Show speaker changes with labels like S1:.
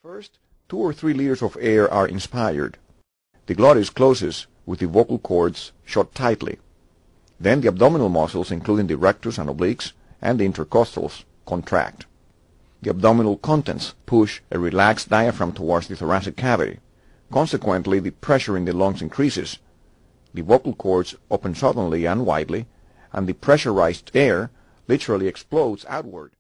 S1: First, 2 or 3 liters of air are inspired. The glottis closes with the vocal cords shut tightly. Then the abdominal muscles, including the rectus and obliques, and the intercostals, contract. The abdominal contents push a relaxed diaphragm towards the thoracic cavity. Consequently, the pressure in the lungs increases. The vocal cords open suddenly and widely, and the pressurized air literally explodes outward.